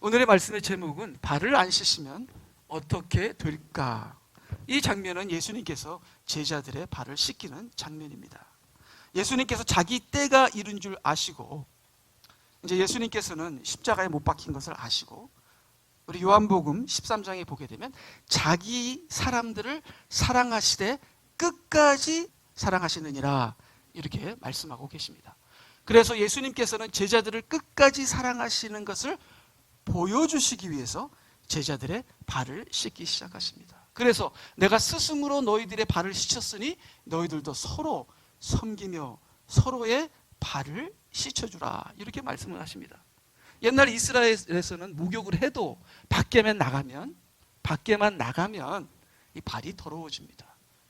오늘의 말씀의 제목은 발을 안 씻으면 어떻게 될까? 이 장면은 예수님께서 제자들의 발을 씻기는 장면입니다. 예수님께서 자기 때가 이른 줄 아시고, 이제 예수님께서는 십자가에 못 박힌 것을 아시고, 우리 요한복음 13장에 보게 되면 자기 사람들을 사랑하시되 끝까지 사랑하시느니라 이렇게 말씀하고 계십니다. 그래서 예수님께서는 제자들을 끝까지 사랑하시는 것을 보여주시기 위해서 제자들의 발을 씻기 시작하십니다. 그래서 내가 스승으로 너희들의 발을 씻었으니 너희들도 서로 섬기며 서로의 발을 씻어주라 이렇게 말씀을 하십니다. 옛날 이스라엘에서는 목욕을 해도 밖에만 나가면 이 발이 더러워집니다.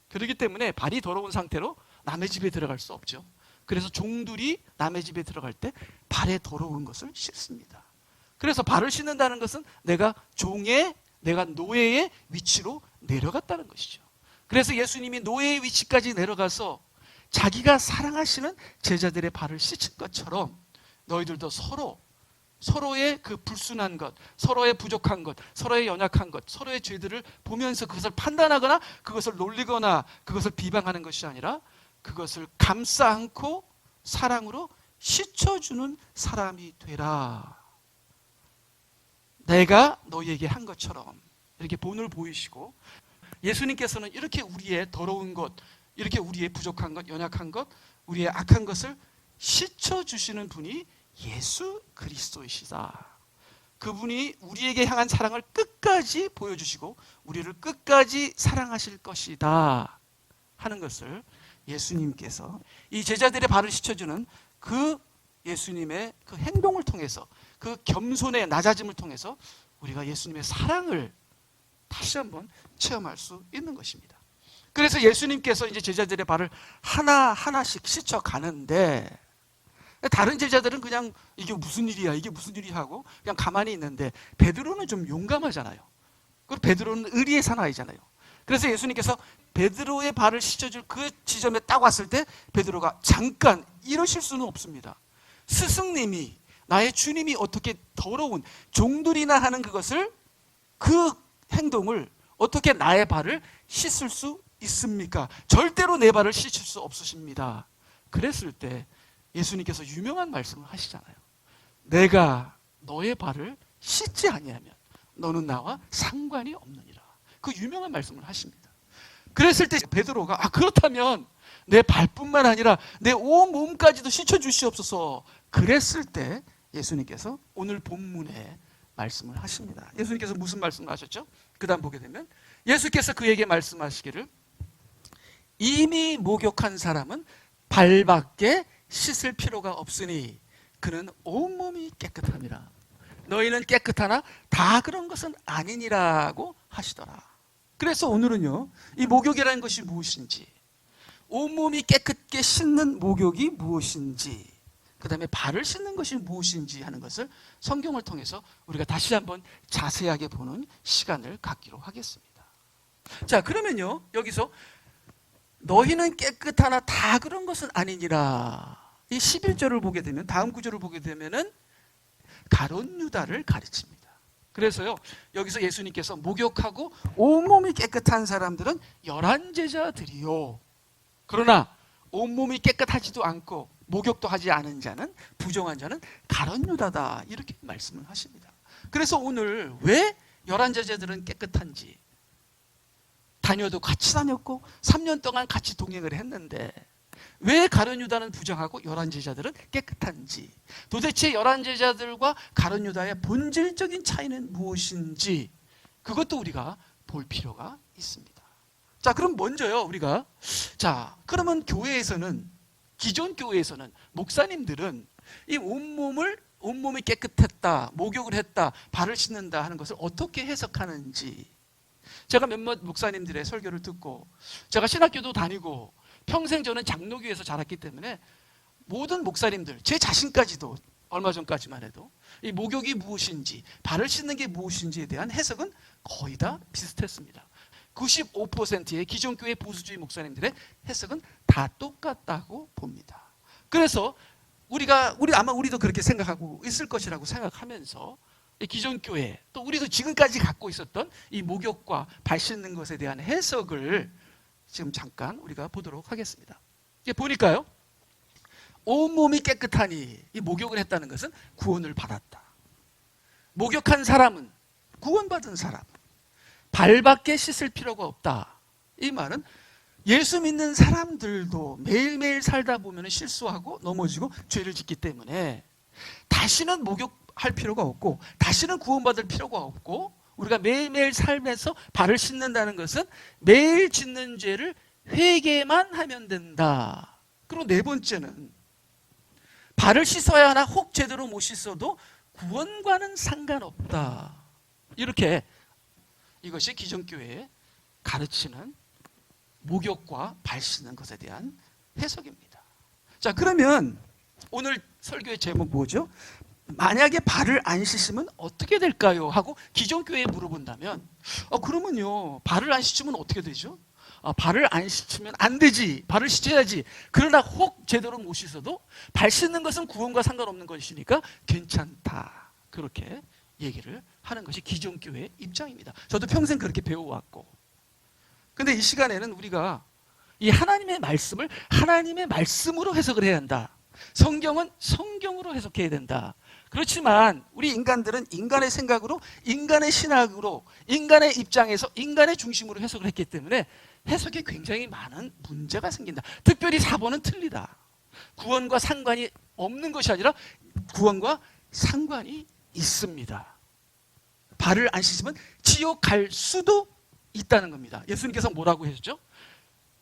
그렇기 때문에 발이 더러운 상태로 남의 집에 들어갈 수 없죠. 그래서 종들이 남의 집에 들어갈 때 발에 더러운 것을 씻습니다. 그래서 발을 씻는다는 것은 내가 노예의 위치로 내려갔다는 것이죠. 그래서 예수님이 노예의 위치까지 내려가서 자기가 사랑하시는 제자들의 발을 씻은 것처럼 너희들도 서로의 그 불순한 것, 서로의 부족한 것, 서로의 연약한 것, 서로의 죄들을 보면서 그것을 판단하거나 그것을 놀리거나 그것을 비방하는 것이 아니라 그것을 감싸 안고 사랑으로 씻어주는 사람이 되라. 내가 너희에게 한 것처럼 이렇게 본을 보이시고, 예수님께서는 이렇게 우리의 더러운 것, 이렇게 우리의 부족한 것, 연약한 것, 우리의 악한 것을 씻어주시는 분이 예수 그리스도이시다. 그분이 우리에게 향한 사랑을 끝까지 보여주시고 우리를 끝까지 사랑하실 것이다 하는 것을 예수님께서 이 제자들의 발을 씻어주는 그 예수님의 그 행동을 통해서, 그 겸손의 낮아짐을 통해서 우리가 예수님의 사랑을 다시 한번 체험할 수 있는 것입니다. 그래서 예수님께서 이제 제자들의 발을 하나하나씩 씻어 가는데, 다른 제자들은 그냥 이게 무슨 일이야 하고 그냥 가만히 있는데, 베드로는 좀 용감하잖아요. 그리고 베드로는 의리의 사나이잖아요. 그래서 예수님께서 베드로의 발을 씻어줄 그 지점에 딱 왔을 때 베드로가 잠깐 이러실 수는 없습니다. 스승님이, 나의 주님이 어떻게 더러운 종들이나 하는 그 행동을 어떻게 나의 발을 씻을 수 있습니까? 절대로 내 발을 씻을 수 없으십니다. 그랬을 때 예수님께서 유명한 말씀을 하시잖아요. 내가 너의 발을 씻지 아니하면 너는 나와 상관이 없느니라. 그 유명한 말씀을 하십니다. 그랬을 때 베드로가 그렇다면 내 발뿐만 아니라 내 온 몸까지도 씻어주시옵소서. 그랬을 때 예수님께서 오늘 본문에 말씀을 하십니다. 예수님께서 무슨 말씀을 하셨죠? 그 다음 보게 되면 예수께서 그에게 말씀하시기를, 이미 목욕한 사람은 발밖에 씻을 필요가 없으니 그는 온몸이 깨끗함이라. 너희는 깨끗하나 다 그런 것은 아니니라고 하시더라. 그래서 오늘은요, 이 목욕이라는 것이 무엇인지, 온몸이 깨끗게 씻는 목욕이 무엇인지, 그 다음에 발을 씻는 것이 무엇인지 하는 것을 성경을 통해서 우리가 다시 한번 자세하게 보는 시간을 갖기로 하겠습니다. 자, 그러면요, 여기서 너희는 깨끗하나 다 그런 것은 아니니라, 이 11절을 보게 되면, 다음 구절을 보게 되면은 가룟 유다를 가르칩니다. 그래서요, 여기서 예수님께서 목욕하고 온몸이 깨끗한 사람들은 11제자들이요, 그러나 온몸이 깨끗하지도 않고 목욕도 하지 않은 자는, 부정한 자는 가룟 유다다 이렇게 말씀을 하십니다. 그래서 오늘 왜 11제자들은 깨끗한지, 다녀도 같이 다녔고 3년 동안 같이 동행을 했는데 왜 가룟 유다는 부정하고 11제자들은 깨끗한지, 도대체 11제자들과 가룟 유다의 본질적인 차이는 무엇인지, 그것도 우리가 볼 필요가 있습니다. 자, 그럼 먼저요, 우리가, 그러면 기존 교회에서는 목사님들은 이 온몸이 깨끗했다, 목욕을 했다, 발을 씻는다 하는 것을 어떻게 해석하는지, 제가 몇몇 목사님들의 설교를 듣고, 제가 신학교도 다니고 평생 저는 장로교에서 자랐기 때문에 모든 목사님들, 제 자신까지도 얼마 전까지만 해도 이 목욕이 무엇인지, 발을 씻는 게 무엇인지에 대한 해석은 거의 다 비슷했습니다. 95%의 기존 교회 보수주의 목사님들의 해석은 다 똑같다고 봅니다. 그래서 우리도 그렇게 생각하고 있을 것이라고 생각하면서 기존 교회, 또 우리도 지금까지 갖고 있었던 이 목욕과 발 씻는 것에 대한 해석을 지금 잠깐 우리가 보도록 하겠습니다. 이제 보니까요, 온몸이 깨끗하니, 이 목욕을 했다는 것은 구원을 받았다. 목욕한 사람은, 구원받은 사람, 발밖에 씻을 필요가 없다. 이 말은 예수 믿는 사람들도 매일매일 살다 보면 실수하고 넘어지고 죄를 짓기 때문에 다시는 목욕할 필요가 없고, 다시는 구원받을 필요가 없고, 우리가 매일매일 삶에서 발을 씻는다는 것은 매일 짓는 죄를 회개만 하면 된다. 그리고 네 번째는 발을 씻어야 하나 혹 제대로 못 씻어도 구원과는 상관없다. 이렇게 이것이 기존교회에 가르치는 목욕과 발 씻는 것에 대한 해석입니다. 자, 그러면 오늘 설교의 제목 뭐죠? 만약에 발을 안 씻으면 어떻게 될까요? 하고 기존교회에 물어본다면, 그러면요, 발을 안 씻으면 어떻게 되죠? 발을 안 씻으면 안 되지, 발을 씻어야지. 그러나 혹 제대로 못 씻어도 발 씻는 것은 구원과 상관없는 것이니까 괜찮다. 그렇게 얘기를 하는 것이 기존교회의 입장입니다. 저도 평생 그렇게 배워왔고, 근데 이 시간에는 우리가 이 하나님의 말씀을 하나님의 말씀으로 해석을 해야 한다. 성경은 성경으로 해석해야 된다. 그렇지만 우리 인간들은 인간의 생각으로, 인간의 신학으로, 인간의 입장에서 인간의 중심으로 해석을 했기 때문에 해석에 굉장히 많은 문제가 생긴다. 특별히 4번은 틀리다. 구원과 상관이 없는 것이 아니라 구원과 상관이 있습니다. 발을 안 씻으면 지옥 갈 수도 있다는 겁니다. 예수님께서 뭐라고 하셨죠?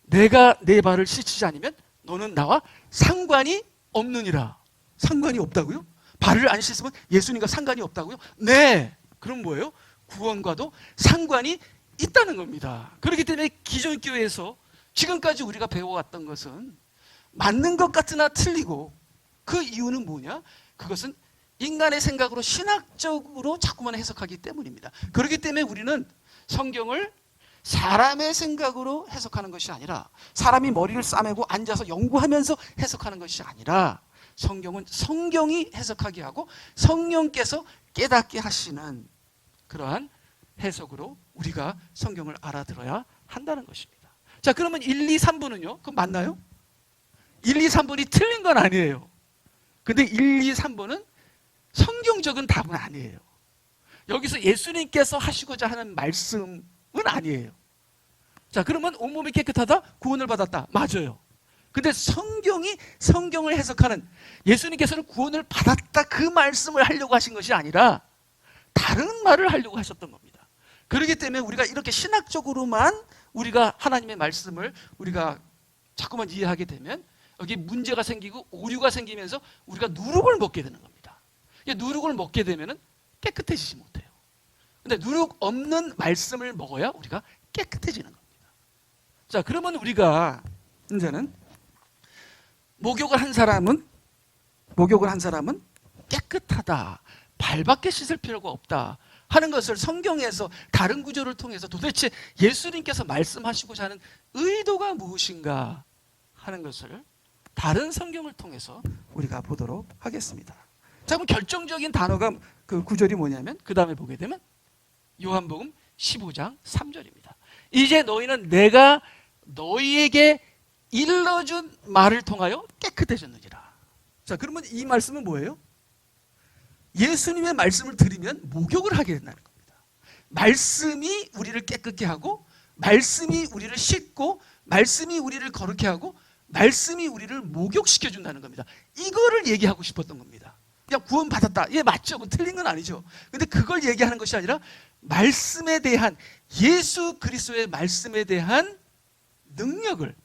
내가 내 발을 씻지 않으면 너는 나와 상관이 없느니라. 상관이 없다고요? 발을 안 씻으면 예수님과 상관이 없다고요? 네. 그럼 뭐예요? 구원과도 상관이 있다는 겁니다. 그렇기 때문에 기존 교회에서 지금까지 우리가 배워왔던 것은 맞는 것 같으나 틀리고, 그 이유는 뭐냐? 그것은 인간의 생각으로, 신학적으로 자꾸만 해석하기 때문입니다. 그렇기 때문에 우리는 성경을 사람의 생각으로 해석하는 것이 아니라, 사람이 머리를 싸매고 앉아서 연구하면서 해석하는 것이 아니라, 성경은 성경이 해석하게 하고 성령께서 깨닫게 하시는 그러한 해석으로 우리가 성경을 알아들어야 한다는 것입니다. 자, 그러면 1, 2, 3번은요? 그럼 맞나요? 1, 2, 3번이 틀린 건 아니에요. 근데 1, 2, 3번은 성경적인 답은 아니에요. 여기서 예수님께서 하시고자 하는 말씀은 아니에요. 자, 그러면 온몸이 깨끗하다? 구원을 받았다. 맞아요. 근데 성경이 성경을 해석하는, 예수님께서는 구원을 받았다 그 말씀을 하려고 하신 것이 아니라 다른 말을 하려고 하셨던 겁니다. 그렇기 때문에 우리가 이렇게 신학적으로만 우리가 하나님의 말씀을 우리가 자꾸만 이해하게 되면 여기 문제가 생기고 오류가 생기면서 우리가 누룩을 먹게 되는 겁니다. 누룩을 먹게 되면 깨끗해지지 못해요. 근데 누룩 없는 말씀을 먹어야 우리가 깨끗해지는 겁니다. 자, 그러면 우리가 이제는 목욕을 한 사람은 깨끗하다, 발밖에 씻을 필요가 없다 하는 것을 성경에서 다른 구절을 통해서 도대체 예수님께서 말씀하시고자 하는 의도가 무엇인가 하는 것을 다른 성경을 통해서 우리가 보도록 하겠습니다. 자, 그럼 결정적인 단어가, 그 구절이 뭐냐면 그 다음에 보게 되면 요한복음 15장 3절입니다. 이제 너희는 내가 너희에게 일러준 말을 통하여 깨끗해졌느니라. 자, 그러면 이 말씀은 뭐예요? 예수님의 말씀을 들으면 목욕을 하게 된다는 겁니다. 말씀이 우리를 깨끗게 하고, 말씀이 우리를 씻고, 말씀이 우리를 거룩게 하고, 말씀이 우리를 목욕시켜 준다는 겁니다. 이거를 얘기하고 싶었던 겁니다. 그냥 구원 받았다, 예, 맞죠? 틀린 건 아니죠. 근데 그걸 얘기하는 것이 아니라 말씀에 대한, 예수 그리스도의 말씀에 대한 능력을,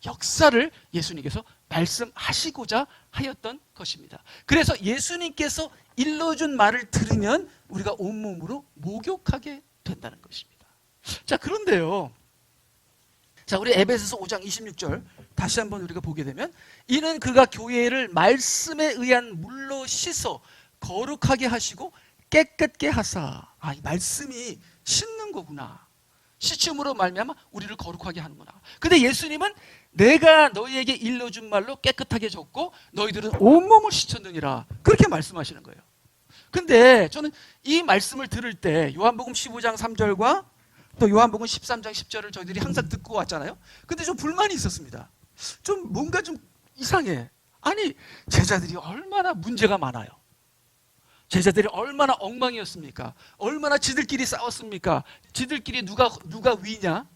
역사를 예수님께서 말씀하시고자 하였던 것입니다. 그래서 예수님께서 일러준 말을 들으면 우리가 온몸으로 목욕하게 된다는 것입니다. 자, 그런데요, 자, 우리 에베소서 5장 26절 다시 한번 우리가 보게 되면, 이는 그가 교회를 말씀에 의한 물로 씻어 거룩하게 하시고 깨끗게 하사. 이 말씀이 씻는 거구나. 씻음으로 말미암아 우리를 거룩하게 하는구나. 근데 예수님은 내가 너희에게 일러준 말로 깨끗하게 졌고 너희들은 온몸을 씻었느니라, 그렇게 말씀하시는 거예요. 근데 저는 이 말씀을 들을 때 요한복음 15장 3절과 또 요한복음 13장 10절을 저희들이 항상 듣고 왔잖아요. 근데 좀 불만이 있었습니다. 좀 뭔가 좀 이상해. 아니, 제자들이 얼마나 문제가 많아요. 제자들이 얼마나 엉망이었습니까? 얼마나 지들끼리 싸웠습니까? 지들끼리 누가 위냐?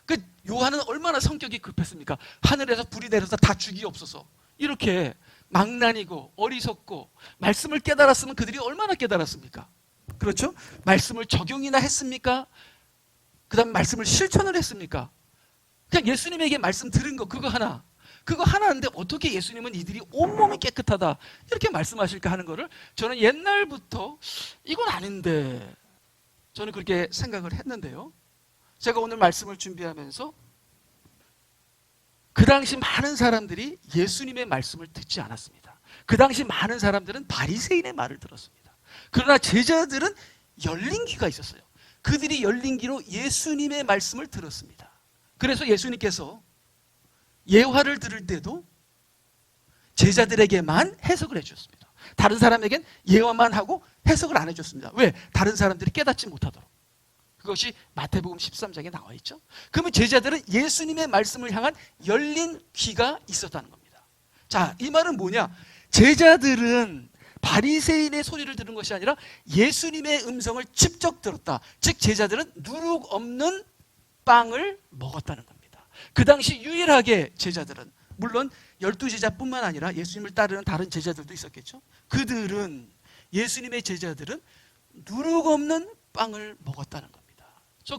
그 요한은 얼마나 성격이 급했습니까? 하늘에서 불이 내려서 다 죽이옵소서. 이렇게 망난이고 어리석고, 말씀을 깨달았으면 그들이 얼마나 깨달았습니까? 그렇죠? 말씀을 적용이나 했습니까? 그 다음에 말씀을 실천을 했습니까? 그냥 예수님에게 말씀 들은 거 그거 하나인데 어떻게 예수님은 이들이 온몸이 깨끗하다 이렇게 말씀하실까 하는 거를 저는 옛날부터 이건 아닌데 저는 그렇게 생각을 했는데요. 제가 오늘 말씀을 준비하면서 그 당시 많은 사람들이 예수님의 말씀을 듣지 않았습니다. 그 당시 많은 사람들은 바리새인의 말을 들었습니다. 그러나 제자들은 열린 귀가 있었어요. 그들이 열린 귀로 예수님의 말씀을 들었습니다. 그래서 예수님께서 예화를 들을 때도 제자들에게만 해석을 해주셨습니다. 다른 사람에겐 예화만 하고 해석을 안 해줬습니다. 왜? 다른 사람들이 깨닫지 못하도록. 그것이 마태복음 13장에 나와 있죠. 그러면 제자들은 예수님의 말씀을 향한 열린 귀가 있었다는 겁니다. 자, 이 말은 뭐냐? 제자들은 바리새인의 소리를 들은 것이 아니라 예수님의 음성을 직접 들었다. 즉 제자들은 누룩 없는 빵을 먹었다는 겁니다. 그 당시 유일하게 제자들은, 물론 12제자뿐만 아니라 예수님을 따르는 다른 제자들도 있었겠죠. 그들은, 예수님의 제자들은 누룩 없는 빵을 먹었다는 겁니다.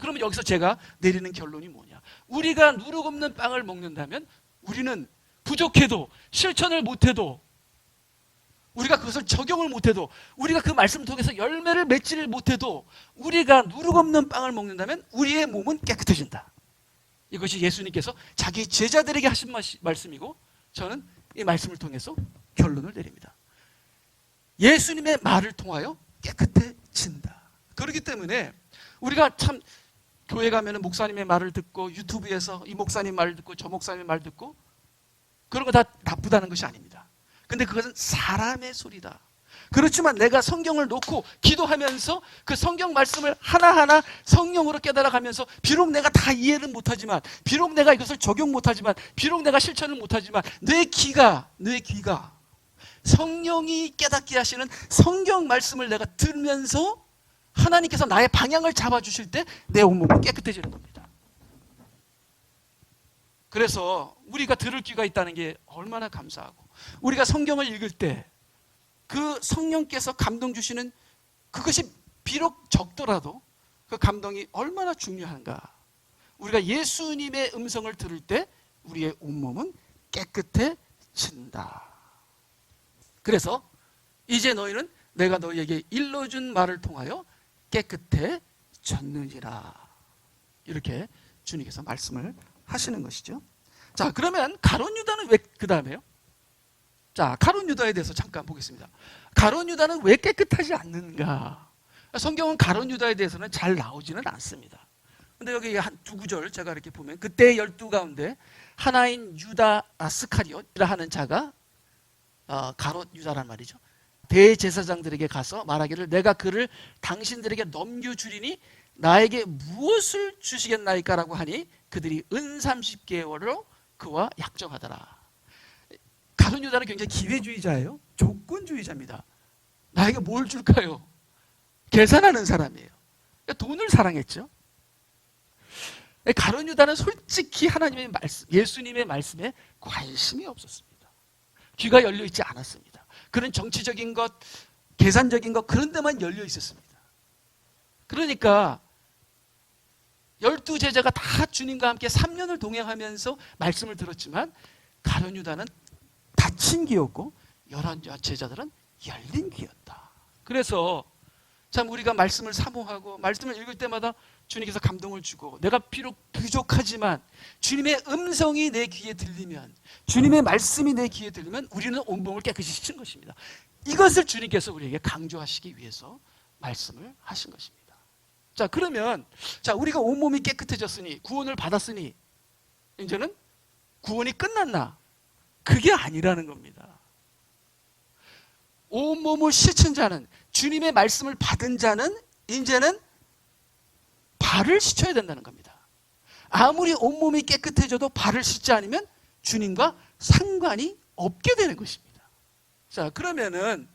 그러면 여기서 제가 내리는 결론이 뭐냐? 우리가 누룩 없는 빵을 먹는다면 우리는 부족해도, 실천을 못해도, 우리가 그것을 적용을 못해도, 우리가 그 말씀을 통해서 열매를 맺지를 못해도 우리가 누룩 없는 빵을 먹는다면 우리의 몸은 깨끗해진다. 이것이 예수님께서 자기 제자들에게 하신 말씀이고, 저는 이 말씀을 통해서 결론을 내립니다. 예수님의 말을 통하여 깨끗해진다. 그렇기 때문에 우리가 참 교회 가면 목사님의 말을 듣고, 유튜브에서 이 목사님 말을 듣고 저 목사님의 말 듣고, 그런 거 다 나쁘다는 것이 아닙니다. 근데 그것은 사람의 소리다. 그렇지만 내가 성경을 놓고 기도하면서 그 성경 말씀을 하나하나 성령으로 깨달아가면서, 비록 내가 다 이해는 못하지만, 비록 내가 이것을 적용 못하지만, 비록 내가 실천을 못하지만, 내 귀가 성령이 깨닫게 하시는 성경 말씀을 내가 들으면서 하나님께서 나의 방향을 잡아주실 때 내 온몸은 깨끗해지는 겁니다. 그래서 우리가 들을 귀가 있다는 게 얼마나 감사하고, 우리가 성경을 읽을 때 그 성령께서 감동 주시는 그것이 비록 적더라도 그 감동이 얼마나 중요한가. 우리가 예수님의 음성을 들을 때 우리의 온몸은 깨끗해진다. 그래서 이제 너희는 내가 너희에게 일러준 말을 통하여 깨끗해졌느니라. 이렇게 주님께서 말씀을 하시는 것이죠. 자, 그러면 가룟 유다는 왜 그 다음에요? 자, 가룟 유다에 대해서 잠깐 보겠습니다. 가룟 유다는 왜 깨끗하지 않는가? 성경은 가룟 유다에 대해서는 잘 나오지는 않습니다. 근데 여기 한 두 구절 제가 이렇게 보면, 그때 12 가운데 하나인 유다 스카리옷이라 하는 자가, 가롯 유다란 말이죠, 대제사장들에게 가서 말하기를 내가 그를 당신들에게 넘겨주리니 나에게 무엇을 주시겠나이까라고 하니 그들이 은 30개월로 그와 약정하더라. 가룟 유다는 굉장히 기회주의자예요. 조건주의자입니다. 나에게 뭘 줄까요? 계산하는 사람이에요. 돈을 사랑했죠. 가룟 유다는 솔직히 하나님의 말씀, 예수님의 말씀에 관심이 없었습니다. 귀가 열려 있지 않았습니다. 그런 정치적인 것, 계산적인 것, 그런 데만 열려 있었습니다. 그러니까 12제자가 다 주님과 함께 3년을 동행하면서 말씀을 들었지만 가룟 유다는 닫힌 귀였고 11제자들은 열린 귀였다. 그래서 참 우리가 말씀을 사모하고 말씀을 읽을 때마다 주님께서 감동을 주고, 내가 비록 부족하지만 주님의 음성이 내 귀에 들리면, 주님의 말씀이 내 귀에 들리면 우리는 온몸을 깨끗이 씻은 것입니다. 이것을 주님께서 우리에게 강조하시기 위해서 말씀을 하신 것입니다. 자, 그러면 우리가 온몸이 깨끗해졌으니, 구원을 받았으니 이제는 구원이 끝났나? 그게 아니라는 겁니다. 온몸을 씻은 자는 주님의 말씀을 받은 자는 이제는 발을 씻어야 된다는 겁니다. 아무리 온몸이 깨끗해져도 발을 씻지 않으면 주님과 상관이 없게 되는 것입니다. 자, 그러면은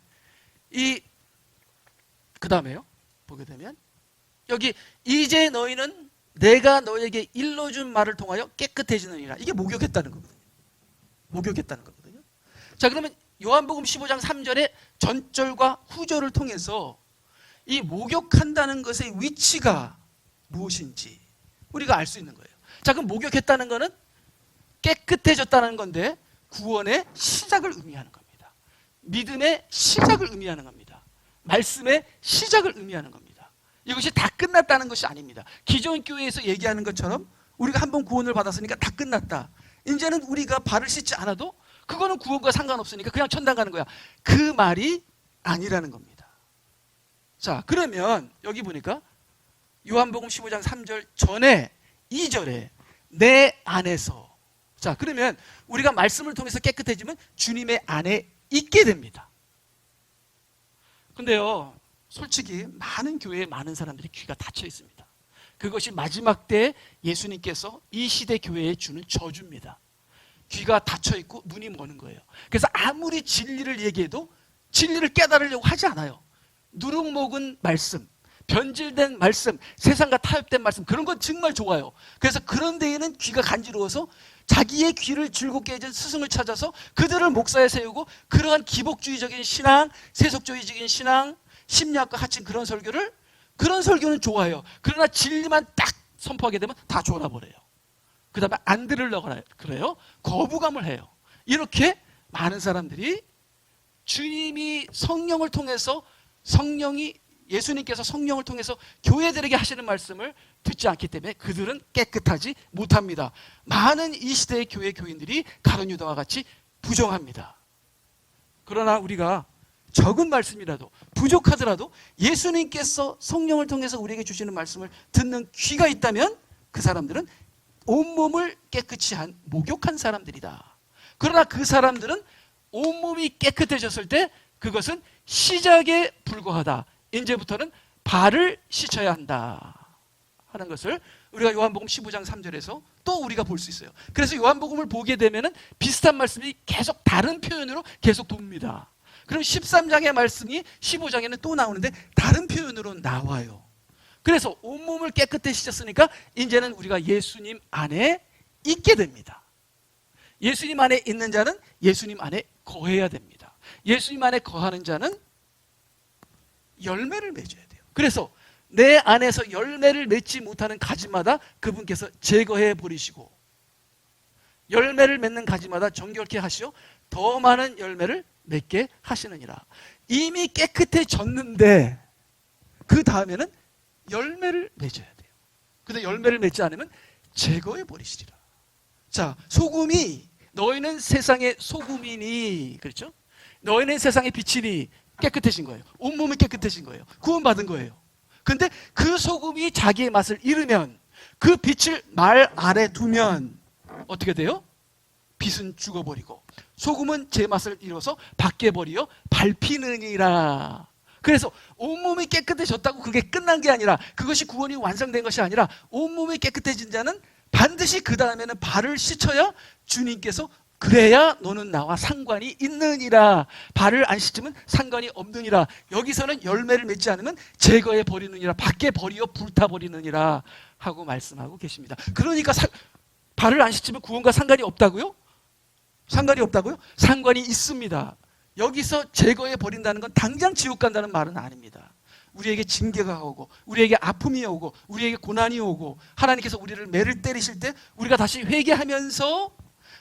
그 다음에요. 보게 되면 여기 이제 너희는 내가 너에게 일러준 말을 통하여 깨끗해지느니라. 이게 목욕했다는 거거든요. 목욕했다는 거거든요. 자, 그러면 요한복음 15장 3절의 전절과 후절을 통해서 이 목욕한다는 것의 위치가 무엇인지 우리가 알 수 있는 거예요. 자, 그럼 목욕했다는 것은 깨끗해졌다는 건데 구원의 시작을 의미하는 겁니다. 믿음의 시작을 의미하는 겁니다. 말씀의 시작을 의미하는 겁니다. 이것이 다 끝났다는 것이 아닙니다. 기존 교회에서 얘기하는 것처럼 우리가 한번 구원을 받았으니까 다 끝났다. 이제는 우리가 발을 씻지 않아도 그거는 구원과 상관없으니까 그냥 천당 가는 거야. 그 말이 아니라는 겁니다. 자, 그러면 여기 보니까 요한복음 15장 3절 전에 2절에 내 안에서, 자, 그러면 우리가 말씀을 통해서 깨끗해지면 주님의 안에 있게 됩니다. 근데요, 솔직히 많은 교회에 많은 사람들이 귀가 닫혀 있습니다. 그것이 마지막 때 예수님께서 이 시대 교회에 주는 저주입니다. 귀가 닫혀 있고 눈이 머는 거예요. 그래서 아무리 진리를 얘기해도 진리를 깨달으려고 하지 않아요. 누룩먹은 말씀, 변질된 말씀, 세상과 타협된 말씀, 그런 건 정말 좋아요. 그래서 그런 데에는 귀가 간지러워서 자기의 귀를 즐겁게 해준 스승을 찾아서 그들을 목사에 세우고 그러한 기복주의적인 신앙, 세속주의적인 신앙, 심리학과 합친 그런 설교는 좋아요. 그러나 진리만 딱 선포하게 되면 다 졸아버려요. 그 다음에 안 들으려고 그래요. 거부감을 해요. 이렇게 많은 사람들이 주님이 성령을 통해서 예수님께서 성령을 통해서 교회들에게 하시는 말씀을 듣지 않기 때문에 그들은 깨끗하지 못합니다. 많은 이 시대의 교회 교인들이 가룟 유다와 같이 부정합니다. 그러나 우리가 적은 말씀이라도 부족하더라도 예수님께서 성령을 통해서 우리에게 주시는 말씀을 듣는 귀가 있다면 그 사람들은 온몸을 깨끗이 목욕한 사람들이다. 그러나 그 사람들은 온몸이 깨끗해졌을 때 그것은 시작에 불과하다. 이제부터는 발을 씻어야 한다 하는 것을 우리가 요한복음 15장 3절에서 또 우리가 볼 수 있어요. 그래서 요한복음을 보게 되면 비슷한 말씀이 계속 다른 표현으로 계속 돕니다. 그럼 13장의 말씀이 15장에는 또 나오는데 다른 표현으로 나와요. 그래서 온몸을 깨끗이 씻었으니까 이제는 우리가 예수님 안에 있게 됩니다. 예수님 안에 있는 자는 예수님 안에 거해야 됩니다. 예수님 안에 거하는 자는 열매를 맺어야 돼요. 그래서 내 안에서 열매를 맺지 못하는 가지마다 그분께서 제거해 버리시고 열매를 맺는 가지마다 정결케 하시어 더 많은 열매를 맺게 하시느니라. 이미 깨끗해졌는데 그 다음에는 열매를 맺어야 돼요. 근데 열매를 맺지 않으면 제거해 버리시리라. 자, 소금이 너희는 세상의 소금이니, 그렇죠? 너희는 세상의 빛이니 깨끗해진 거예요. 온몸이 깨끗해진 거예요. 구원받은 거예요. 근데 그 소금이 자기의 맛을 잃으면 그 빛을 말 아래 두면 어떻게 돼요? 빛은 죽어버리고 소금은 제 맛을 잃어서 밖에 버리어 밟히느니라. 그래서 온몸이 깨끗해졌다고 그게 끝난 게 아니라 그것이 구원이 완성된 것이 아니라 온몸이 깨끗해진 자는 반드시 그 다음에는 발을 씻어야 주님께서 그래야 너는 나와 상관이 있느니라. 발을 안 씻으면 상관이 없느니라. 여기서는 열매를 맺지 않으면 제거해 버리느니라. 밖에 버리어 불타버리느니라 하고 말씀하고 계십니다. 그러니까 발을 안 씻으면 구원과 상관이 없다고요? 상관이 없다고요? 상관이 있습니다. 여기서 제거해 버린다는 건 당장 지옥 간다는 말은 아닙니다. 우리에게 징계가 오고 우리에게 아픔이 오고 우리에게 고난이 오고 하나님께서 우리를 매를 때리실 때 우리가 다시 회개하면서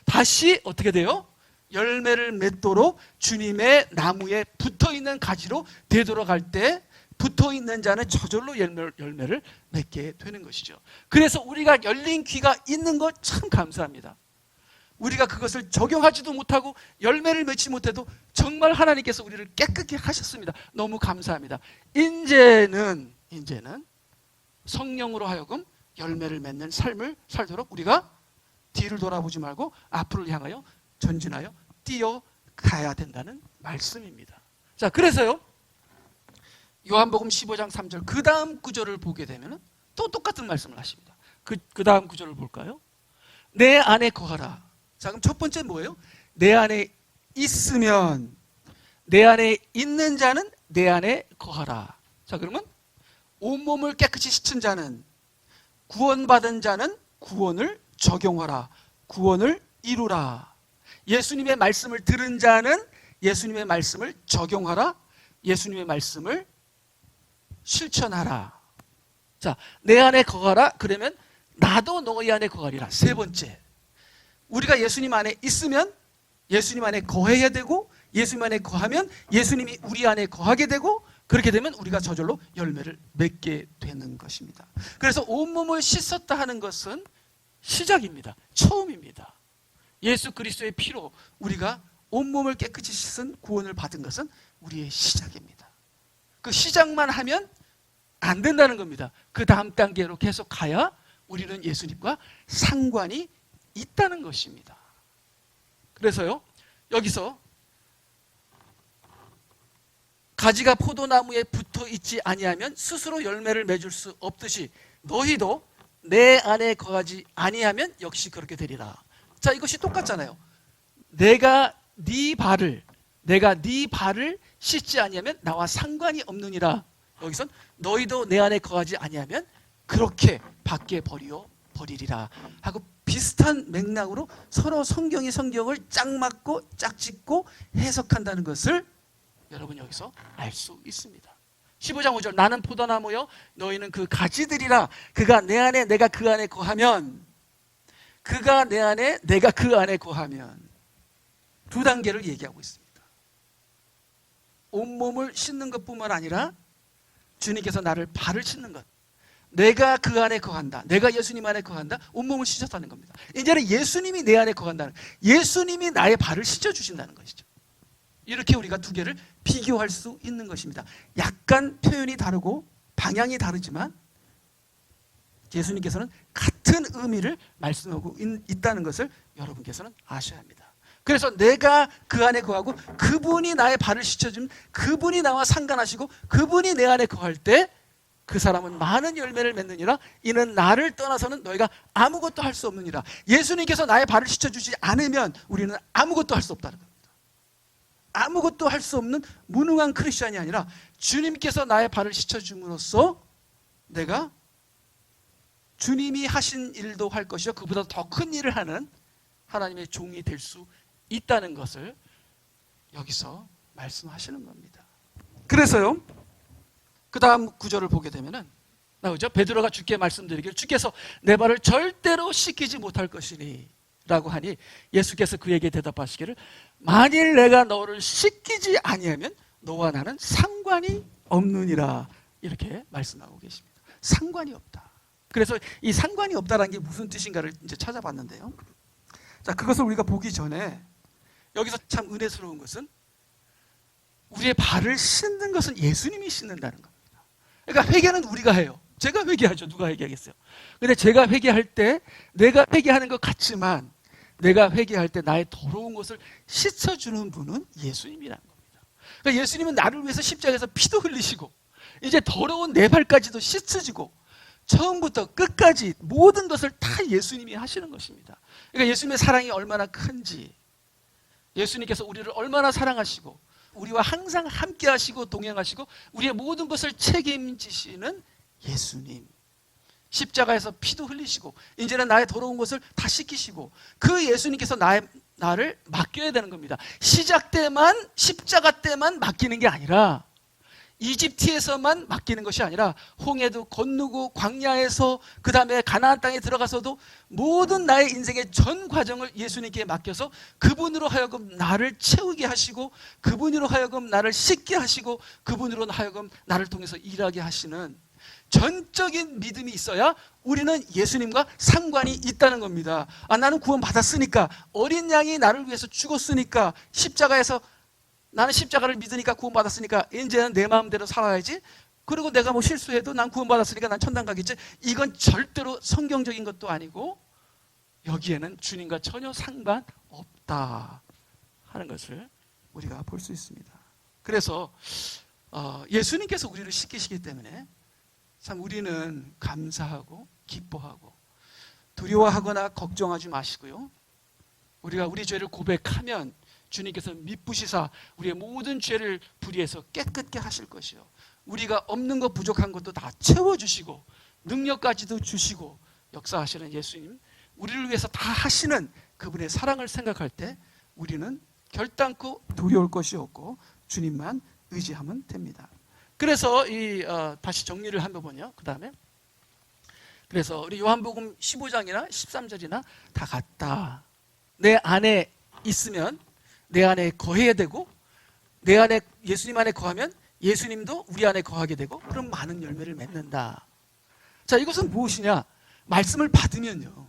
다시 어떻게 돼요? 열매를 맺도록 주님의 나무에 붙어있는 가지로 되돌아갈 때 붙어있는 자는 저절로 열매를 맺게 되는 것이죠. 그래서 우리가 열린 귀가 있는 것 참 감사합니다. 우리가 그것을 적용하지도 못하고 열매를 맺지 못해도 정말 하나님께서 우리를 깨끗게 하셨습니다. 너무 감사합니다. 이제는 성령으로 하여금 열매를 맺는 삶을 살도록 우리가 뒤를 돌아보지 말고 앞으로 향하여 전진하여 뛰어가야 된다는 말씀입니다. 자, 그래서요, 요한복음 15장 3절 그 다음 구절을 보게 되면 또 똑같은 말씀을 하십니다. 그 다음 구절을 볼까요? 내 안에 거하라. 자, 그럼 첫 번째 뭐예요? 내 안에 있으면, 내 안에 있는 자는 내 안에 거하라. 자, 그러면 온몸을 깨끗이 씻은 자는, 구원받은 자는 구원을 적용하라. 구원을 이루라. 예수님의 말씀을 들은 자는 예수님의 말씀을 적용하라. 예수님의 말씀을 실천하라. 자, 내 안에 거하라. 그러면 나도 너희 안에 거하리라. 세 번째, 우리가 예수님 안에 있으면 예수님 안에 거해야 되고, 예수님 안에 거하면 예수님이 우리 안에 거하게 되고, 그렇게 되면 우리가 저절로 열매를 맺게 되는 것입니다. 그래서 온몸을 씻었다 하는 것은 시작입니다. 처음입니다. 예수 그리스도의 피로 우리가 온몸을 깨끗이 씻은 구원을 받은 것은 우리의 시작입니다. 그 시작만 하면 안 된다는 겁니다. 그 다음 단계로 계속 가야 우리는 예수님과 상관이 있다는 것입니다. 그래서요, 여기서 가지가 포도나무에 붙어 있지 아니하면 스스로 열매를 맺을 수 없듯이 너희도 내 안에 거하지 아니하면 역시 그렇게 되리라. 자, 이것이 똑같잖아요. 내가 네 발을 씻지 아니하면 나와 상관이 없느니라. 여기선 너희도 내 안에 거하지 아니하면 그렇게 밖에 버리리라 하고 비슷한 맥락으로 서로 성경이 성경을 짝 맞고 짝 짓고 해석한다는 것을 여러분 여기서 알 수 있습니다. 15장 5절 나는 포도나무요 너희는 그 가지들이라. 그가 내 안에 내가 그 안에 거하면, 그가 내 안에 내가 그 안에 거하면, 두 단계를 얘기하고 있습니다. 온몸을 씻는 것뿐만 아니라 주님께서 나를 발을 씻는 것, 내가 그 안에 거한다, 내가 예수님 안에 거한다, 온몸을 씻었다는 겁니다. 이제는 예수님이 내 안에 거한다는, 예수님이 나의 발을 씻어주신다는 것이죠. 이렇게 우리가 두 개를 비교할 수 있는 것입니다. 약간 표현이 다르고 방향이 다르지만 예수님께서는 같은 의미를 말씀하고 있다는 것을 여러분께서는 아셔야 합니다. 그래서 내가 그 안에 거하고 그분이 나의 발을 씻어주면 그분이 나와 상관하시고 그분이 내 안에 거할 때 그 사람은 많은 열매를 맺느니라. 이는 나를 떠나서는 너희가 아무것도 할 수 없느니라. 예수님께서 나의 발을 씻어주지 않으면 우리는 아무것도 할 수 없다는 겁니다. 아무것도 할 수 없는 무능한 크리스찬이 아니라 주님께서 나의 발을 씻어줌으로써 내가 주님이 하신 일도 할 것이요 그보다 더 큰 일을 하는 하나님의 종이 될 수 있다는 것을 여기서 말씀하시는 겁니다. 그래서요, 그 다음 구절을 보게 되면은 나오죠. 베드로가 주께 말씀드리기를 주께서 내 발을 절대로 씻기지 못할 것이니 라고 하니 예수께서 그에게 대답하시기를 만일 내가 너를 씻기지 아니하면 너와 나는 상관이 없느니라. 이렇게 말씀하고 계십니다. 상관이 없다. 그래서 이 상관이 없다라는 게 무슨 뜻인가를 이제 찾아봤는데요. 자, 그것을 우리가 보기 전에 여기서 참 은혜스러운 것은 우리의 발을 씻는 것은 예수님이 씻는다는 겁니다. 그러니까 회개는 우리가 해요. 제가 회개하죠. 누가 회개하겠어요? 근데 제가 회개할 때 내가 회개하는 것 같지만 내가 회개할 때 나의 더러운 것을 씻어주는 분은 예수님이라는 겁니다. 그러니까 예수님은 나를 위해서 십자가에서 피도 흘리시고 이제 더러운 내 발까지도 씻어주고 처음부터 끝까지 모든 것을 다 예수님이 하시는 것입니다. 그러니까 예수님의 사랑이 얼마나 큰지, 예수님께서 우리를 얼마나 사랑하시고 우리와 항상 함께 하시고 동행하시고 우리의 모든 것을 책임지시는 예수님, 십자가에서 피도 흘리시고 이제는 나의 더러운 것을 다 씻기시고 그 예수님께서 나를 맡겨야 되는 겁니다. 시작 때만, 십자가 때만 맡기는 게 아니라 이집트에서만 맡기는 것이 아니라 홍해도 건너고 광야에서 그 다음에 가나안 땅에 들어가서도 모든 나의 인생의 전 과정을 예수님께 맡겨서 그분으로 하여금 나를 채우게 하시고 그분으로 하여금 나를 씻게 하시고 그분으로 하여금 나를 통해서 일하게 하시는 전적인 믿음이 있어야 우리는 예수님과 상관이 있다는 겁니다. 아, 나는 구원 받았으니까, 어린 양이 나를 위해서 죽었으니까, 십자가에서 나는 십자가를 믿으니까 구원 받았으니까 이제는 내 마음대로 살아야지, 그리고 내가 뭐 실수해도 난 구원 받았으니까 난 천당 가겠지, 이건 절대로 성경적인 것도 아니고 여기에는 주님과 전혀 상관없다 하는 것을 우리가 볼 수 있습니다. 그래서 예수님께서 우리를 씻기시기 때문에 참 우리는 감사하고 기뻐하고 두려워하거나 걱정하지 마시고요. 우리가 우리 죄를 고백하면 주님께서 미쁘시사 우리의 모든 죄를 불의해서 깨끗게 하실 것이요. 우리가 없는 것 부족한 것도 다 채워주시고 능력까지도 주시고 역사하시는 예수님, 우리를 위해서 다 하시는 그분의 사랑을 생각할 때 우리는 결단코 두려울 것이 없고 주님만 의지하면 됩니다. 그래서 다시 정리를 한번 보면요. 그 다음에 그래서 우리 요한복음 15장이나 13절이나 다 같다. 내 안에 있으면 내 안에 거해야 되고 내 안에 예수님 안에 거하면 예수님도 우리 안에 거하게 되고 그럼 많은 열매를 맺는다. 자, 이것은 무엇이냐? 말씀을 받으면요.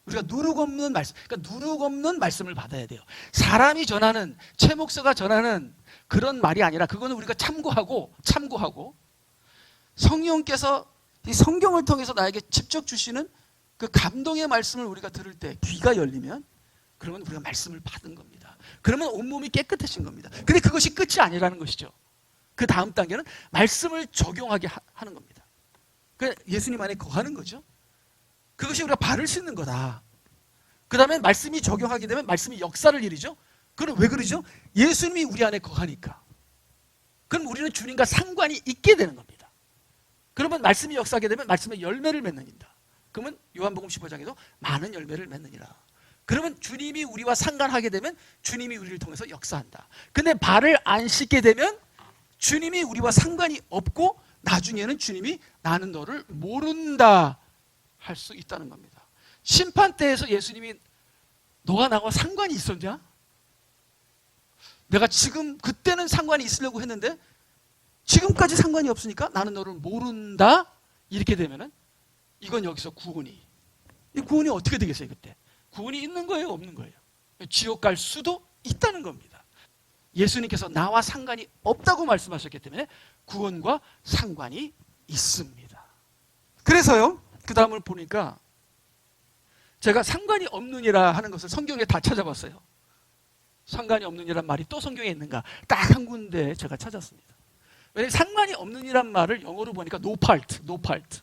우리가 누룩 없는 말씀, 그러니까 누룩 없는 말씀을 받아야 돼요. 사람이 전하는, 최 목사가 전하는 그런 말이 아니라 그거는 우리가 참고하고 성령께서 이 성경을 통해서 나에게 직접 주시는 그 감동의 말씀을 우리가 들을 때 귀가 열리면 그러면 우리가 말씀을 받은 겁니다. 그러면 온몸이 깨끗해진 겁니다. 근데 그것이 끝이 아니라는 것이죠. 그 다음 단계는 말씀을 적용하게 하는 겁니다. 예수님 안에 거하는 거죠. 그것이 우리가 발을 씻는 거다. 그 다음에 말씀이 적용하게 되면 말씀이 역사를 이루죠. 그럼 왜 그러죠? 예수님이 우리 안에 거하니까. 그럼 우리는 주님과 상관이 있게 되는 겁니다. 그러면 말씀이 역사하게 되면 말씀의 열매를 맺는다. 그러면 요한복음 15장에도 많은 열매를 맺느니라. 그러면 주님이 우리와 상관하게 되면 주님이 우리를 통해서 역사한다. 근데 발을 안 씻게 되면 주님이 우리와 상관이 없고 나중에는 주님이 나는 너를 모른다 할 수 있다는 겁니다. 심판대에서 예수님이 너가 나와 상관이 있었냐? 내가 지금 그때는 상관이 있으려고 했는데 지금까지 상관이 없으니까 나는 너를 모른다. 이렇게 되면은 이건 여기서 구원이 어떻게 되겠어요? 그때 구원이 있는 거예요, 없는 거예요? 지옥 갈 수도 있다는 겁니다. 예수님께서 나와 상관이 없다고 말씀하셨기 때문에 구원과 상관이 있습니다. 그래서요, 그 다음을 보니까 제가 상관이 없느니라 하는 것을 성경에 다 찾아봤어요. 상관이 없느니란 말이 또 성경에 있는가? 딱 한 군데 제가 찾았습니다. 왜냐하면 상관이 없느니란 말을 영어로 보니까 no part.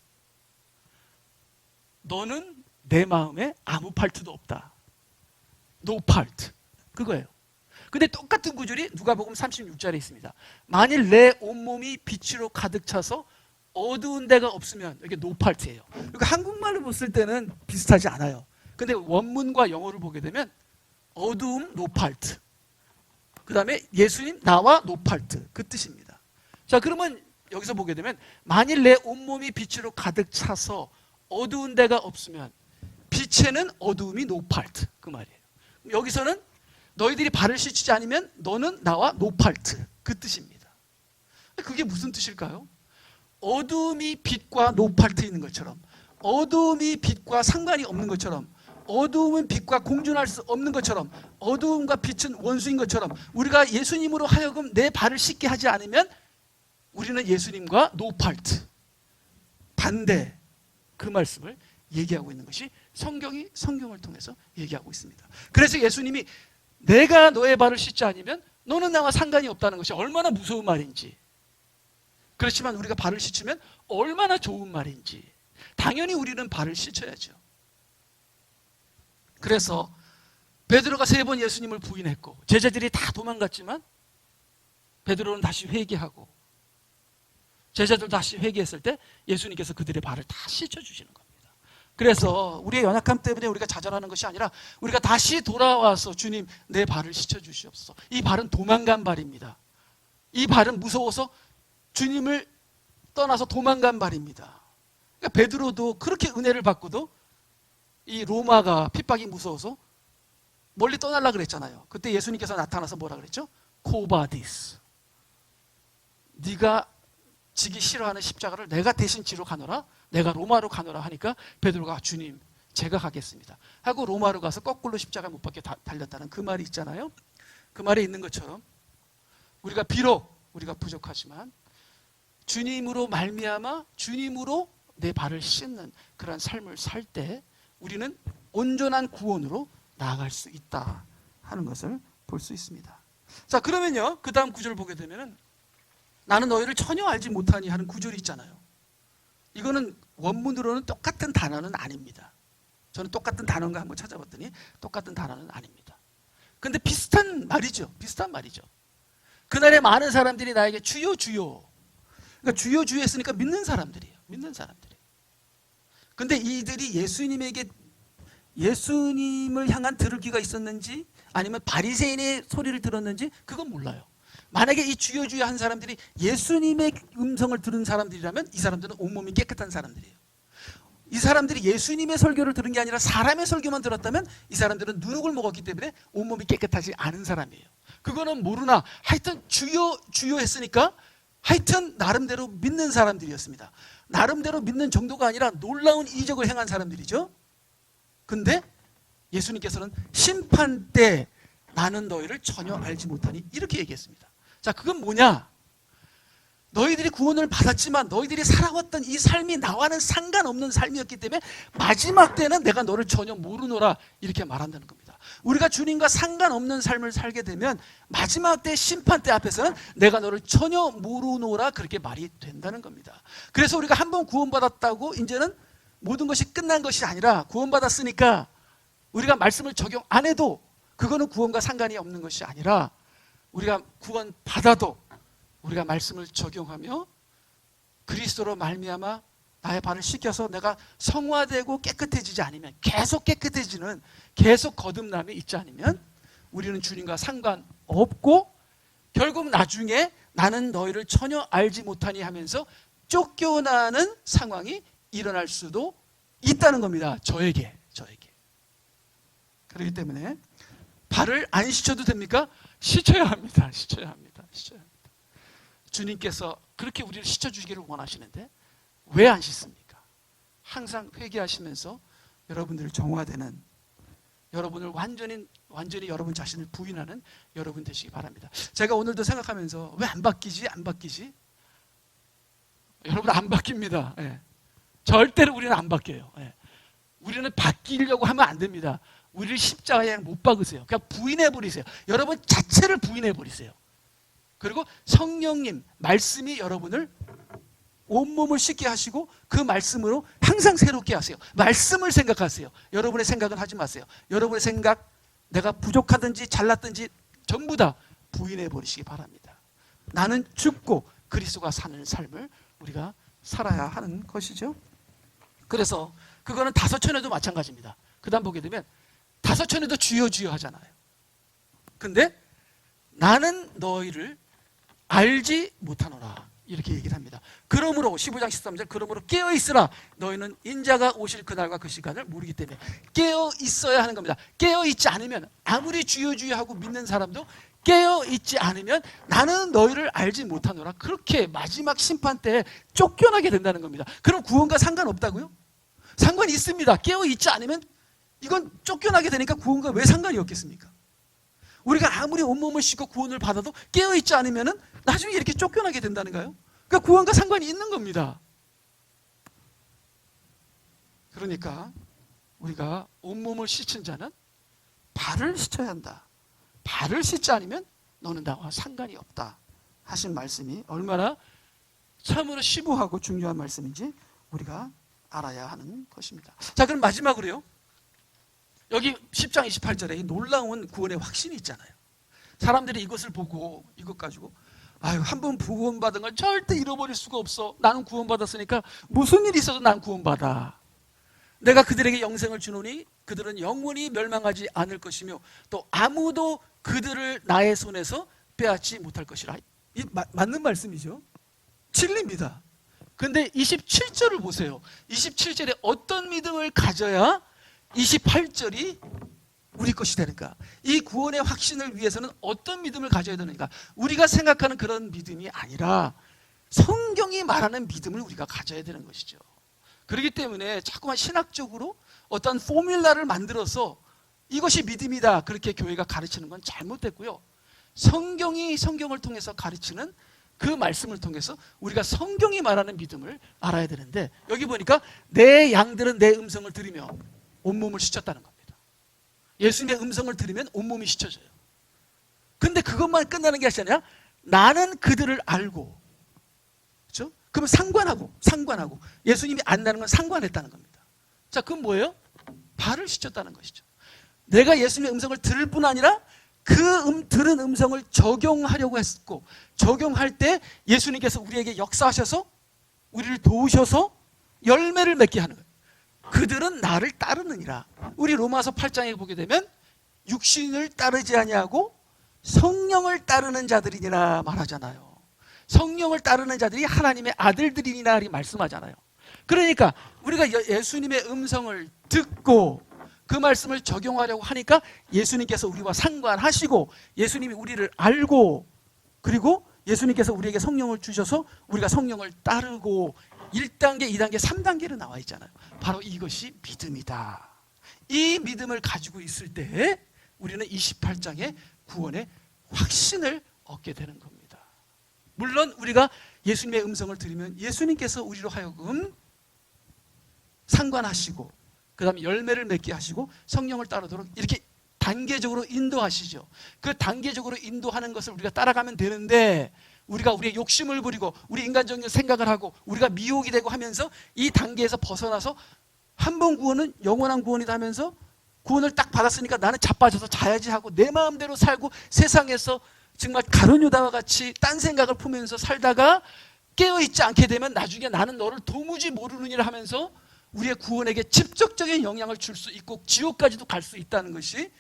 너는 내 마음에 아무 파트도 없다. no part. 그거예요. 근데 똑같은 구절이 누가복음 36절에 있습니다. 만일 내 온몸이 빛으로 가득 차서 어두운 데가 없으면 이게 no part예요. 그러니까 한국말로 봤을 때는 비슷하지 않아요. 근데 원문과 영어를 보게 되면 어두움 no part. 그 다음에 예수님 나와 no part. 그 뜻입니다. 자, 그러면 여기서 보게 되면 만일 내 온몸이 빛으로 가득 차서 어두운 데가 없으면 빛에는 어두움이 no part. 그 말이에요. 여기서는 너희들이 발을 씻지 않으면 너는 나와 no part. 그 뜻입니다. 그게 무슨 뜻일까요? 어두움이 빛과 no part 있는 것처럼, 어두움이 빛과 상관이 없는 것처럼, 어두움은 빛과 공존할 수 없는 것처럼, 어두움과 빛은 원수인 것처럼 우리가 예수님으로 하여금 내 발을 씻게 하지 않으면 우리는 예수님과 no part, 반대, 그 말씀을 얘기하고 있는 것이 성경이 성경을 통해서 얘기하고 있습니다. 그래서 예수님이 내가 너의 발을 씻지 않으면 너는 나와 상관이 없다는 것이 얼마나 무서운 말인지, 그렇지만 우리가 발을 씻으면 얼마나 좋은 말인지 당연히 우리는 발을 씻어야죠. 그래서 베드로가 3번 예수님을 부인했고 제자들이 다 도망갔지만 베드로는 다시 회개하고 제자들 다시 회개했을 때 예수님께서 그들의 발을 다 씻어주시는 겁니다. 그래서 우리의 연약함 때문에 우리가 좌절하는 것이 아니라 우리가 다시 돌아와서 주님 내 발을 씻어주시옵소서. 이 발은 도망간 발입니다. 이 발은 무서워서 주님을 떠나서 도망간 발입니다. 그러니까 베드로도 그렇게 은혜를 받고도 이 로마가 핍박이 무서워서 멀리 떠나려고 그랬잖아요. 그때 예수님께서 나타나서 뭐라 그랬죠? 코바디스, 네가 지기 싫어하는 십자가를 내가 대신 지러 가노라, 내가 로마로 가노라 하니까 베드로가 주님 제가 가겠습니다 하고 로마로 가서 거꾸로 십자가 못 박혀 달렸다는 그 말이 있잖아요. 그 말에 있는 것처럼 우리가 비록 우리가 부족하지만 주님으로 말미암아 주님으로 내 발을 씻는 그런 삶을 살 때 우리는 온전한 구원으로 나아갈 수 있다 하는 것을 볼 수 있습니다. 자, 그러면요, 그 다음 구절을 보게 되면은 나는 너희를 전혀 알지 못하니 하는 구절이 있잖아요. 이거는 원문으로는 똑같은 단어는 아닙니다. 저는 똑같은 단어인가 한번 찾아봤더니 똑같은 단어는 아닙니다. 근데 비슷한 말이죠. 비슷한 말이죠. 그날에 많은 사람들이 나에게 주여 주여, 그러니까 주여 주여 했으니까 믿는 사람들이에요. 믿는 사람들이에요. 근데 이들이 예수님을 향한 들을 귀가 있었는지 아니면 바리새인의 소리를 들었는지 그건 몰라요. 만약에 이 주여 주여 한 사람들이 예수님의 음성을 들은 사람들이라면 이 사람들은 온몸이 깨끗한 사람들이에요. 이 사람들이 예수님의 설교를 들은 게 아니라 사람의 설교만 들었다면 이 사람들은 누룩을 먹었기 때문에 온몸이 깨끗하지 않은 사람이에요. 그거는 모르나 하여튼 주여 주여 했으니까 하여튼 나름대로 믿는 사람들이었습니다. 나름대로 믿는 정도가 아니라 놀라운 이적을 행한 사람들이죠. 근데 예수님께서는 심판 때 나는 너희를 전혀 알지 못하니 이렇게 얘기했습니다. 자, 그건 뭐냐? 너희들이 구원을 받았지만 너희들이 살아왔던 이 삶이 나와는 상관없는 삶이었기 때문에 마지막 때는 내가 너를 전혀 모르노라 이렇게 말한다는 겁니다. 우리가 주님과 상관없는 삶을 살게 되면 마지막 때 심판 때 앞에서는 내가 너를 전혀 모르노라 그렇게 말이 된다는 겁니다. 그래서 우리가 한번 구원받았다고 이제는 모든 것이 끝난 것이 아니라 구원받았으니까 우리가 말씀을 적용 안 해도 그거는 구원과 상관이 없는 것이 아니라 우리가 구원받아도 우리가 말씀을 적용하며 그리스도로 말미암아 나의 발을 씻겨서 내가 성화되고 깨끗해지지 않으면, 계속 깨끗해지는, 계속 거듭남이 있지 않으면 우리는 주님과 상관없고 결국 나중에 나는 너희를 전혀 알지 못하니 하면서 쫓겨나는 상황이 일어날 수도 있다는 겁니다. 저에게. 그렇기 때문에 발을 안 씻어도 됩니까? 씻어야 합니다. 주님께서 그렇게 우리를 씻어주시기를 원하시는데 왜 안 씻습니까? 항상 회개하시면서 여러분들 정화되는, 여러분을 완전히 여러분 자신을 부인하는 여러분 되시기 바랍니다. 제가 오늘도 생각하면서 왜 안 바뀌지? 여러분 안 바뀝니다. 예. 절대로 우리는 안 바뀌어요. 예. 우리는 바뀌려고 하면 안 됩니다. 우리를 십자가에 못 박으세요. 그냥 부인해버리세요. 여러분 자체를 부인해버리세요. 그리고 성령님 말씀이 여러분을 온몸을 씻게 하시고 그 말씀으로 항상 새롭게 하세요. 말씀을 생각하세요. 여러분의 생각은 하지 마세요. 여러분의 생각, 내가 부족하든지 잘났든지 전부 다 부인해버리시기 바랍니다. 나는 죽고 그리스도가 사는 삶을 우리가 살아야 하는 것이죠. 그래서 그거는 다섯천에도 마찬가지입니다. 그 다음 보게 되면 다섯천에도 주여 주여 하잖아요. 근데 나는 너희를 알지 못하노라 이렇게 얘기를 합니다. 그러므로 15장 13절 그러므로 깨어있으라 너희는 인자가 오실 그날과 그 시간을 모르기 때문에 깨어있어야 하는 겁니다. 깨어있지 않으면 아무리 주여 주여 하고 믿는 사람도 깨어있지 않으면 나는 너희를 알지 못하노라 그렇게 마지막 심판 때 쫓겨나게 된다는 겁니다. 그럼 구원과 상관없다고요? 상관이 있습니다. 깨어있지 않으면 이건 쫓겨나게 되니까 구원과 왜 상관이 없겠습니까? 우리가 아무리 온몸을 씻고 구원을 받아도 깨어있지 않으면 나중에 이렇게 쫓겨나게 된다는가요? 그러니까 구원과 상관이 있는 겁니다. 그러니까 우리가 온몸을 씻은 자는 발을 씻어야 한다. 발을 씻지 않으면 너는 나와 상관이 없다 하신 말씀이 얼마나 참으로 심오하고 중요한 말씀인지 우리가 알아야 하는 것입니다. 자, 그럼 마지막으로요. 여기 10장 28절에 놀라운 구원의 확신이 있잖아요. 사람들이 이것을 보고 이것 가지고 한 번 구원받은 걸 절대 잃어버릴 수가 없어. 나는 구원받았으니까 무슨 일이 있어도 난 구원받아. 내가 그들에게 영생을 주노니 그들은 영원히 멸망하지 않을 것이며 또 아무도 그들을 나의 손에서 빼앗지 못할 것이라. 이 맞는 말씀이죠. 진리입니다. 근데 27절을 보세요. 27절에 어떤 믿음을 가져야 28절이 우리 것이 되는가? 이 구원의 확신을 위해서는 어떤 믿음을 가져야 되는가? 우리가 생각하는 그런 믿음이 아니라 성경이 말하는 믿음을 우리가 가져야 되는 것이죠. 그렇기 때문에 자꾸만 신학적으로 어떤 포뮬라를 만들어서 이것이 믿음이다 그렇게 교회가 가르치는 건 잘못됐고요. 성경이 성경을 통해서 가르치는 그 말씀을 통해서 우리가 성경이 말하는 믿음을 알아야 되는데 여기 보니까 내 양들은 내 음성을 들으며 온몸을 씻었다는 겁니다. 예수님의 음성을 들으면 온몸이 씻어져요. 근데 그것만 끝나는 게 아니라 나는 그들을 알고 그럼 상관하고 예수님이 안다는 건 상관했다는 겁니다. 자, 그럼 뭐예요? 발을 씻었다는 것이죠. 내가 예수님의 음성을 들을 뿐 아니라 그 들은 음성을 적용하려고 했고, 적용할 때 예수님께서 우리에게 역사하셔서 우리를 도우셔서 열매를 맺게 하는 거예요. 그들은 나를 따르느니라. 우리 로마서 8장에 보게 되면 육신을 따르지 아니하고 성령을 따르는 자들이니라 말하잖아요. 성령을 따르는 자들이 하나님의 아들들이니라 말씀하잖아요. 그러니까 우리가 예수님의 음성을 듣고 그 말씀을 적용하려고 하니까 예수님께서 우리와 상관하시고, 예수님이 우리를 알고, 그리고 예수님께서 우리에게 성령을 주셔서 우리가 성령을 따르고, 1단계, 2단계, 3단계로 나와 있잖아요. 바로 이것이 믿음이다. 이 믿음을 가지고 있을 때 우리는 28장의 구원의 확신을 얻게 되는 겁니다. 물론 우리가 예수님의 음성을 들으면 예수님께서 우리로 하여금 상관하시고, 그 다음에 열매를 맺게 하시고 성령을 따르도록 이렇게 단계적으로 인도하시죠. 그 단계적으로 인도하는 것을 우리가 따라가면 되는데, 우리가 우리의 욕심을 부리고 우리 인간적인 생각을 하고 우리가 미혹이 되고 하면서 이 단계에서 벗어나서 한 번 구원은 영원한 구원이다 하면서 구원을 딱 받았으니까 나는 자빠져서 자야지 하고 내 마음대로 살고 세상에서 정말 가룟유다와 같이 딴 생각을 품으면서 살다가 깨어있지 않게 되면 나중에 나는 너를 도무지 모르느니라 하면서 우리의 구원에게 직접적인 영향을 줄 수 있고 지옥까지도 갈 수 있다는 것이,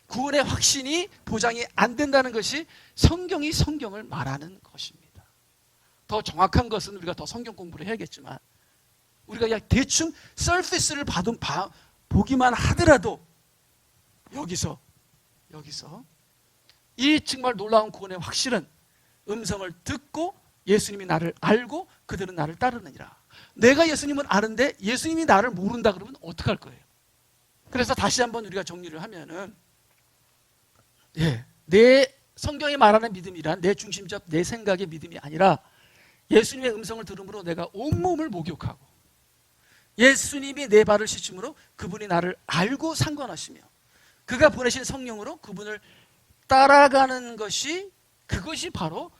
구원의 확신이 보장이 안 된다는 것이 성경이 성경을 말하는 것입니다. 더 정확한 것은 우리가 더 성경 공부를 해야겠지만, 우리가 그냥 대충 서피스를 보기만 하더라도 여기서 이 정말 놀라운 구원의 확실은 음성을 듣고 예수님이 나를 알고 그들은 나를 따르느니라. 내가 예수님을 아는데 예수님이 나를 모른다 그러면 어떡할 거예요? 그래서 다시 한번 우리가 정리를 하면은, 내 성경이 말하는 믿음이란 내 중심적 내 생각의 믿음이 아니라 예수님의 음성을 들음으로 내가 온몸을 목욕하고 예수님이 내 발을 씻음으로 그분이 나를 알고 상관하시며 그가 보내신 성령으로 그분을 따라가는 것이, 그것이 바로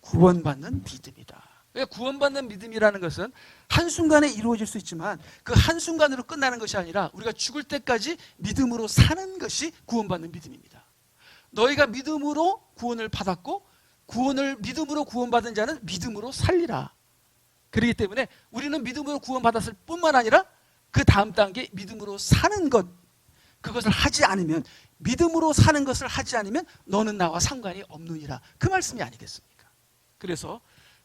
구원받는 믿음이다. 구원받는 믿음이라는 것은 한순간에 이루어질 수 있지만 그 한순간으로 끝나는 것이 아니라 우리가 죽을 때까지 믿음으로 사는 것이 구원받는 믿음입니다. 너희가 믿음으로 구원을 받았고 믿음으로 구원받은 자는 믿음으로 살리라. 그렇기 때문에 우리는 믿음으로 구원받았을 뿐만 아니라 그 다음 단계 믿음으로 사는 것, 그것을 하지 않으면, 믿음으로 사는 것을 하지 않으면 너는 나와 상관이 없느니라. 그 말씀이 아니겠습니까? 그래서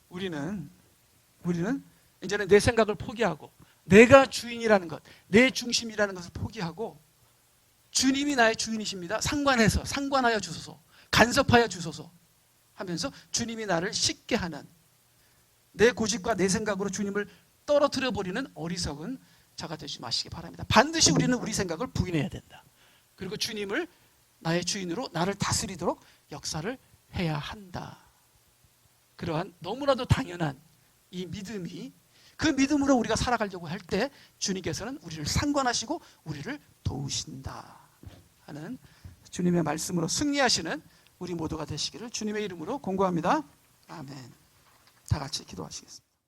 우리는 이제는 내 생각을 포기하고 내가 주인이라는 것, 내 중심이라는 것을 포기하고 주님이 나의 주인이십니다. 상관하여 주소서, 간섭하여 주소서 하면서 주님이 나를 씻게 하는, 내 고집과 내 생각으로 주님을 떨어뜨려 버리는 어리석은 자가 되지 마시기 바랍니다. 반드시 우리는 우리 생각을 부인해야 된다. 그리고 주님을 나의 주인으로 나를 다스리도록 역사를 해야 한다. 그러한 너무나도 당연한 이 믿음이, 그 믿음으로 우리가 살아가려고 할 때 주님께서는 우리를 상관하시고 우리를 도우신다 하는 주님의 말씀으로 승리하시는 우리 모두가 되시기를 주님의 이름으로 공고합니다. 아멘. 다 같이 기도하시겠습니다.